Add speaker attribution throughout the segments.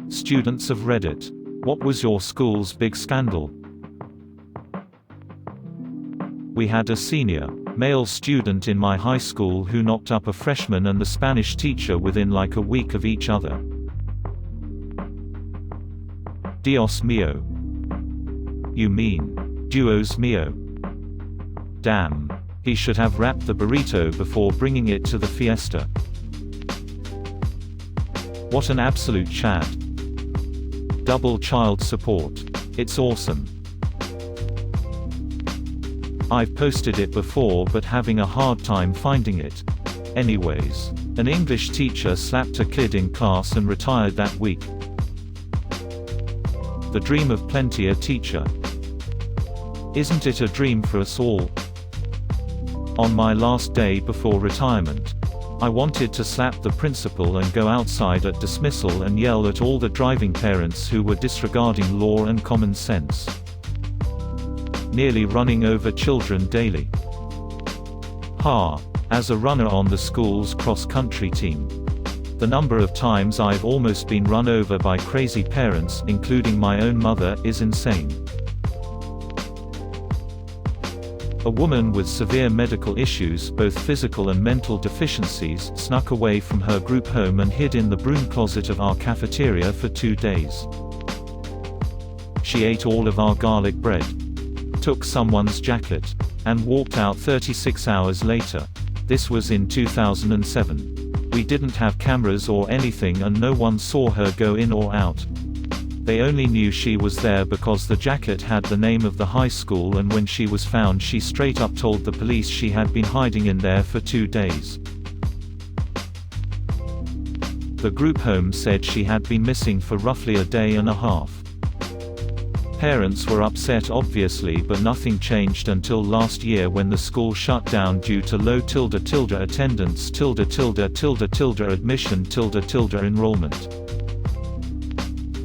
Speaker 1: Students of Reddit. What was your school's big scandal? We had a senior, male student in my high school who knocked up a freshman and the Spanish teacher within like a week of each other. Dios mío. You mean, Dios mío? Damn. He should have wrapped the burrito before bringing it to the fiesta. What an absolute Chad. Double child support. It's awesome. I've posted it before but having a hard time finding it. Anyways, an English teacher slapped a kid in class and retired that week. The dream of plenty a teacher. Isn't it a dream for us all? On my last day before retirement, I wanted to slap the principal and go outside at dismissal and yell at all the driving parents who were disregarding law and common sense. Nearly running over children daily. As a runner on the school's cross-country team, the number of times I've almost been run over by crazy parents, including my own mother, is insane. A woman with severe medical issues, both physical and mental deficiencies, snuck away from her group home and hid in the broom closet of our cafeteria for 2 days. She ate all of our garlic bread, took someone's jacket, and walked out 36 hours later. This was in 2007. We didn't have cameras or anything and no one saw her go in or out. They only knew she was there because the jacket had the name of the high school, and when she was found she straight up told the police she had been hiding in there for 2 days. The group home said she had been missing for roughly a day and a half. Parents were upset obviously, but nothing changed until last year when the school shut down due to low attendance admission enrollment.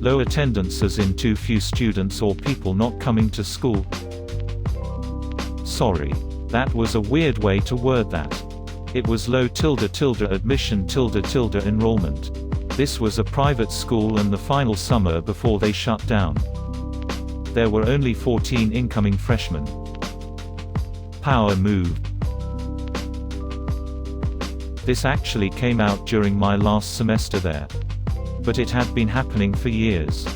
Speaker 1: Low attendance as in too few students or people not coming to school? Sorry. That was a weird way to word that. It was low admission enrollment. This was a private school and the final summer before they shut down. There were only 14 incoming freshmen. Power move. This actually came out during my last semester there. But it had been happening for years.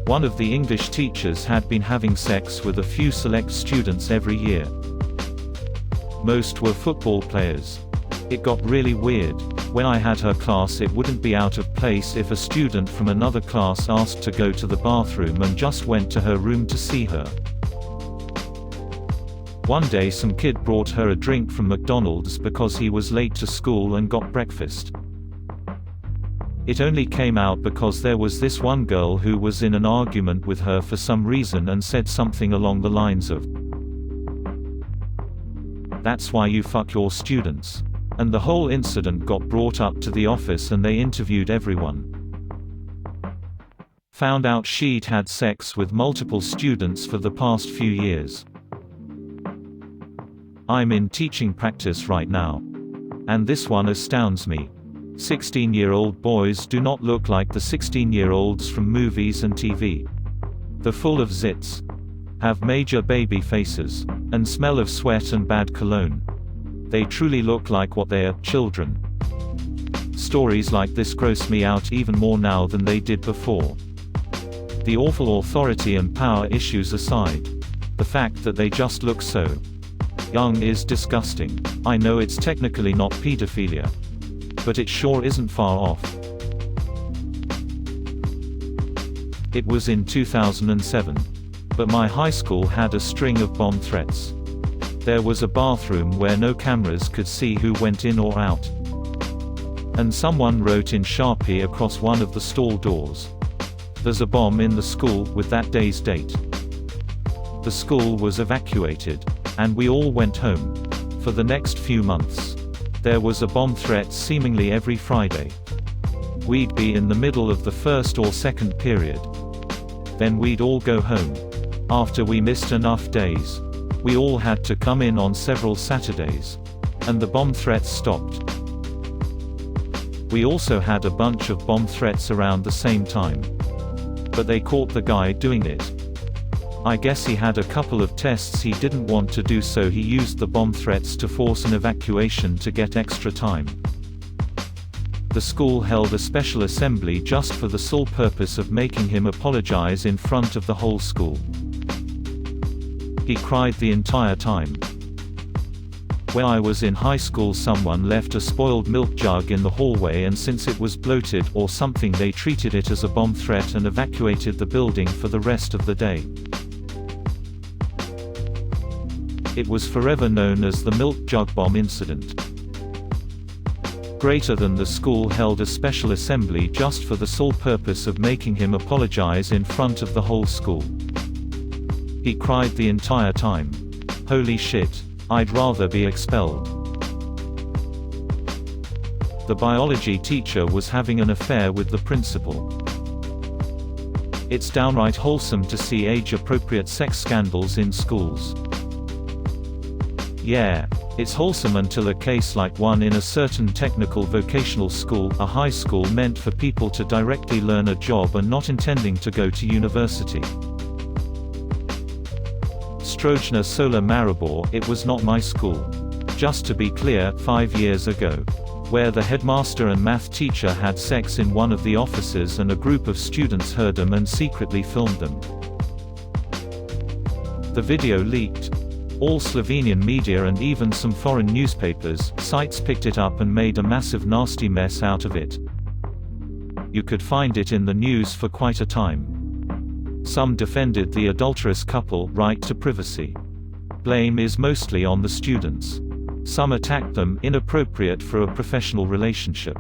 Speaker 1: One of the English teachers had been having sex with a few select students every year. Most were football players. It got really weird. When I had her class, it wouldn't be out of place if a student from another class asked to go to the bathroom and just went to her room to see her. One day some kid brought her a drink from McDonald's because he was late to school and got breakfast. It only came out because there was this one girl who was in an argument with her for some reason and said something along the lines of, "That's why you fuck your students." And the whole incident got brought up to the office and they interviewed everyone. Found out she'd had sex with multiple students for the past few years. I'm in teaching practice right now. And this one astounds me. 16-year-old boys do not look like the 16-year-olds from movies and TV. They're full of zits, have major baby faces, and smell of sweat and bad cologne. They truly look like what they are, children. Stories like this gross me out even more now than they did before. The awful authority and power issues aside, the fact that they just look so young is disgusting. I know it's technically not pedophilia, but it sure isn't far off. It was in 2007. But my high school had a string of bomb threats. There was a bathroom where no cameras could see who went in or out. And someone wrote in Sharpie across one of the stall doors, "There's a bomb in the school," with that day's date. The school was evacuated, and we all went home. For the next few months, there was a bomb threat seemingly every Friday. We'd be in the middle of the first or second period. Then we'd all go home. After we missed enough days, we all had to come in on several Saturdays. And the bomb threats stopped. We also had a bunch of bomb threats around the same time. but they caught the guy doing it. I guess he had a couple of tests he didn't want to do, so he used the bomb threats to force an evacuation to get extra time. The school held a special assembly just for the sole purpose of making him apologize in front of the whole school. He cried the entire time. When I was in high school, someone left a spoiled milk jug in the hallway, and since it was bloated or something, they treated it as a bomb threat and evacuated the building for the rest of the day. It was forever known as the milk jug bomb incident. Greater than the school held a special assembly just for the sole purpose of making him apologize in front of the whole school. He cried the entire time. Holy shit. I'd rather be expelled. The biology teacher was having an affair with the principal. It's downright wholesome to see age-appropriate sex scandals in schools. Yeah, it's wholesome until a case like one in a certain technical vocational school, a high school meant for people to directly learn a job and not intending to go to university. Strojna Sola Maribor, it was not my school. Just to be clear, 5 years ago. Where the headmaster and math teacher had sex in one of the offices and a group of students heard them and secretly filmed them. The video leaked. All Slovenian media and even some foreign newspapers, sites picked it up and made a massive nasty mess out of it. You could find it in the news for quite a time. Some defended the adulterous couple right to privacy. Blame is mostly on the students. Some attacked them, inappropriate for a professional relationship.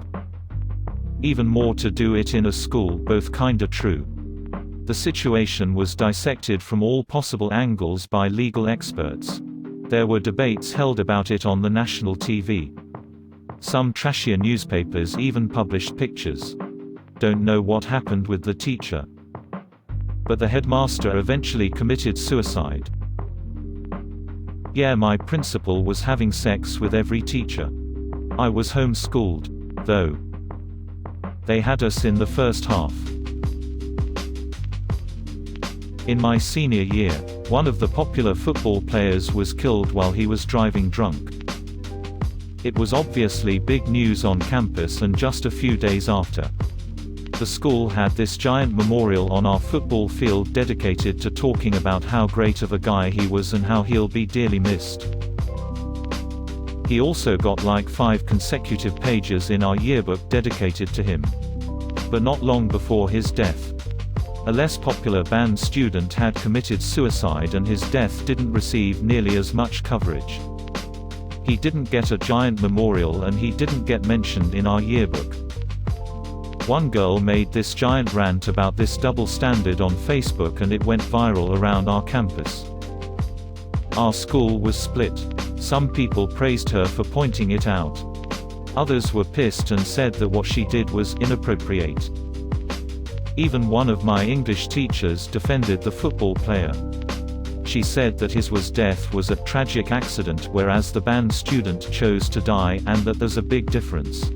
Speaker 1: Even more to do it in a school, both kinda true. The situation was dissected from all possible angles by legal experts. There were debates held about it on the national TV. Some trashier newspapers even published pictures. Don't know what happened with the teacher. But the headmaster eventually committed suicide. Yeah, my principal was having sex with every teacher. I was homeschooled, though. They had us in the first half. In my senior year, one of the popular football players was killed while he was driving drunk. It was obviously big news on campus, and just a few days after, the school had this giant memorial on our football field dedicated to talking about how great of a guy he was and how he'll be dearly missed. He also got like 5 consecutive pages in our yearbook dedicated to him. But not long before his death, a less popular band student had committed suicide, and his death didn't receive nearly as much coverage. He didn't get a giant memorial, and he didn't get mentioned in our yearbook. One girl made this giant rant about this double standard on Facebook, and it went viral around our campus. Our school was split. Some people praised her for pointing it out. Others were pissed and said that what she did was inappropriate. Even one of my English teachers defended the football player. She said that his death was a tragic accident, whereas the band student chose to die, and that there's a big difference.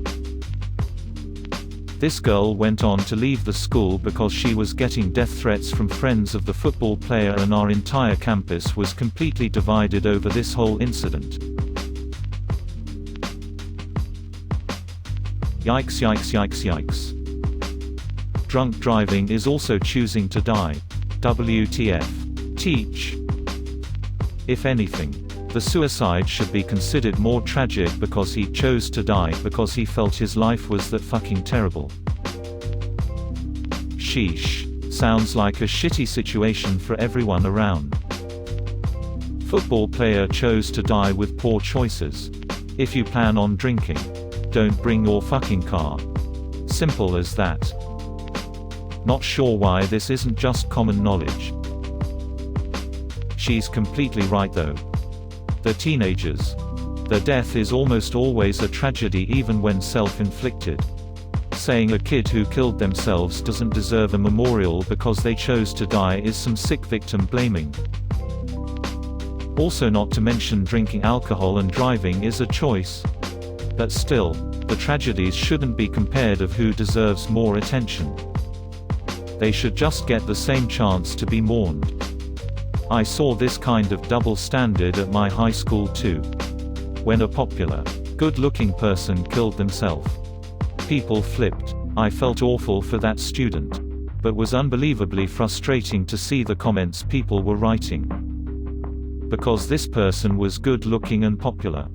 Speaker 1: This girl went on to leave the school because she was getting death threats from friends of the football player, and our entire campus was completely divided over this whole incident. Yikes, yikes, yikes, yikes. Drunk driving is also choosing to die. WTF. Teach. If anything, the suicide should be considered more tragic because he chose to die because he felt his life was that fucking terrible. Sheesh. Sounds like a shitty situation for everyone around. Football player chose to die with poor choices. If you plan on drinking, don't bring your fucking car. Simple as that. Not sure why this isn't just common knowledge. She's completely right though. The teenagers. Their death is almost always a tragedy, even when self-inflicted. Saying a kid who killed themselves doesn't deserve a memorial because they chose to die is some sick victim blaming. Also, not to mention drinking alcohol and driving is a choice. But still, the tragedies shouldn't be compared of who deserves more attention. They should just get the same chance to be mourned. I saw this kind of double standard at my high school too. When a popular, good-looking person killed themselves, people flipped. I felt awful for that student, but was unbelievably frustrating to see the comments people were writing. Because this person was good-looking and popular.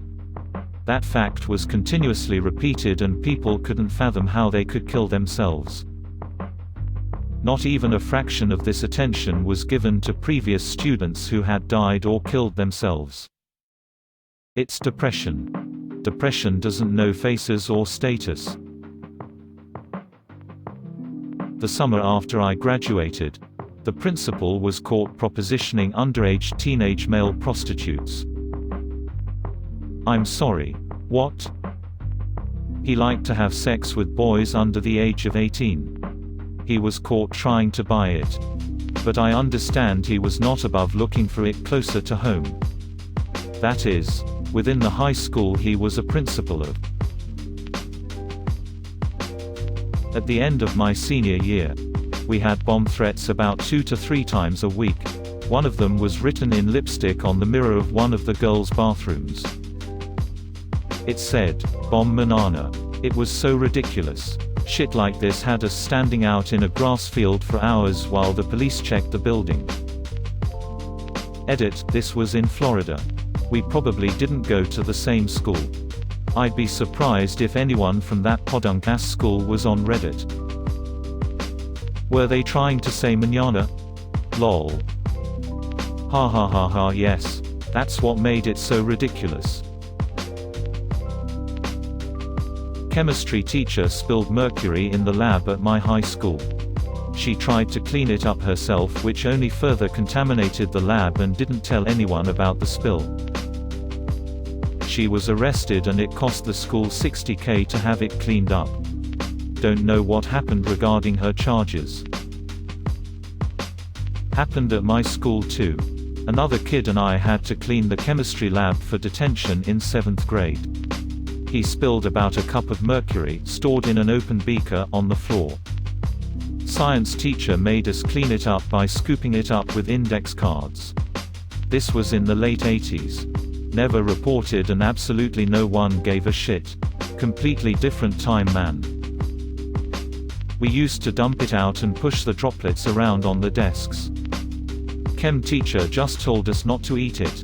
Speaker 1: That fact was continuously repeated and people couldn't fathom how they could kill themselves. Not even a fraction of this attention was given to previous students who had died or killed themselves. It's depression. Depression doesn't know faces or status. The summer after I graduated, the principal was caught propositioning underage teenage male prostitutes. I'm sorry, what? He liked to have sex with boys under the age of 18. He was caught trying to buy it. But I understand he was not above looking for it closer to home. That is, within the high school he was a principal of. At the end of my senior year, we had bomb threats about 2 to 3 times a week. One of them was written in lipstick on the mirror of one of the girls' bathrooms. It said, "Bomb Manana." It was so ridiculous. Shit like this had us standing out in a grass field for hours while the police checked the building. Edit, this was in Florida. We probably didn't go to the same school. I'd be surprised if anyone from that podunk-ass school was on Reddit. Were they trying to say mañana? Lol. Ha ha ha ha, yes. That's what made it so ridiculous. Chemistry teacher spilled mercury in the lab at my high school. She tried to clean it up herself, which only further contaminated the lab, and didn't tell anyone about the spill. She was arrested and it cost the school $60,000 to have it cleaned up. Don't know what happened regarding her charges. Happened at my school too. Another kid and I had to clean the chemistry lab for detention in 7th grade. He spilled about a cup of mercury, stored in an open beaker, on the floor. Science teacher made us clean it up by scooping it up with index cards. This was in the late 80s. Never reported and absolutely no one gave a shit. Completely different time, man. We used to dump it out and push the droplets around on the desks. Chem teacher just told us not to eat it.